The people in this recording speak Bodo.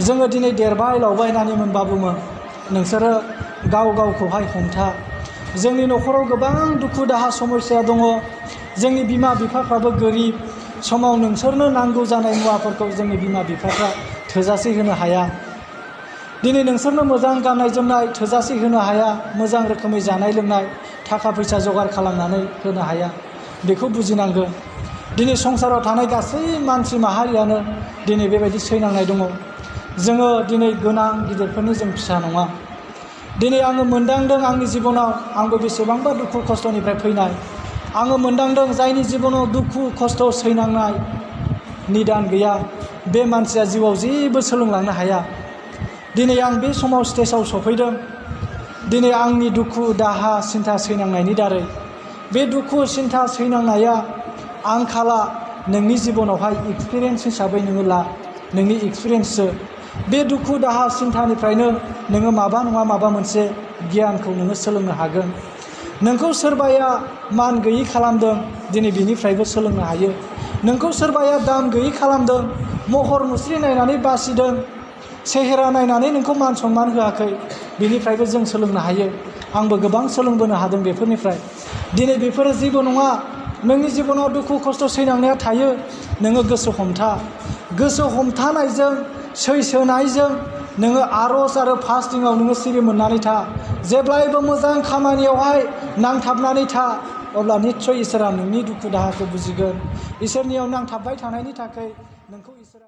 जोङो दिनै देरबाय लावबाय होननानै मोनबाबोमोन नोंसोरो गाव गावखौहाय हमथा। जोंनि न'खराव गोबां दुखु दाहा समस्या दङ। जोंनि बिमा बिफाफ्राबो गोरिब समाव नोंसोरनो नांगौ जानाय मुवाफोरखौ जोंनि बिमा बिफाफ्रा थोजासे होनो हाया। दिनै नोंसोरनो मोजां गाननाय जोमनाय थोजासे होनो हाया, मोजां रोखोमै जानाय लोंनाय थाखा फैसा जगार खालामनानै होनो हाया। बेखौ बुजिनांगोन। दिनै संसाराव थानाय गासै मानसि माहारियानो दिनै बेबायदि सैनांनाय दङ। जोङो दिनै गोनां गिदिरफोरनि जों फिसा नङा। दिनै आङो मोनदांदों आंनि जिबनाव आंबो बेसेबांबा दुखु खस्थ'निफ्राय फैनाय। आङो मोनदांदों जायनि जिबनाव दुखु खस्थ' सैनांनाय निदान गैया, बे मानसिया जिउआव जेबो सोलोंलांनो हाया। दिनै आं बे समाव स्टेजाव सफैदों। दिनै आंनि दुखु दाहा सिन्था सैनांनायनि दारै बे दुखु सिन्था सैनांनाया आंखाला नोंनि जिबनावहाय एक्सपिरियेन्स हिसाबै नोङो ला, नोंनि एक्सपिरियेन्ससो। बे दुखु दाहा सिन्थानिफ्रायनो नोङो माबा नङा माबा मोनसे गियानखौ नोङो सोलोंनो हागोन। नोंखौ सोरबाया मान गैयै खालामदों, दिनै बिनिफ्रायबो सोलोंनो हायो। नोंखौ सोरबाया दाम गैयै खालामदों, महर मुस्रि नायनानै बासिदों, सेहेरा नायनानै नोंखौ मान सनमान होआखै, बिनिफ्रायबो जों सोलोंनो हायो। आंबो गोबां सोलोंबोनो हादों बेफोरनिफ्राय। दिनै बेफोरो जेबो नङा। नोंनि जिबनाव दुखु खस्थ' सैनांनाया थायो, नोङो गोसो हमथा। गोसो हमथानायजों सैसोनायजों नोङो आर'ज आरो फास्टिंआव नोङो सिरि मोननानै था। जेब्लायबो मोजां खामानियावहाय नांथाबनानै था। अब्ला निस्सय इसोरा नोंनि दुखु दाहाखौ बुजिगोन। इसोरनियाव नांथाबबाय थानायनि थाखाय नोंखौ इसोरा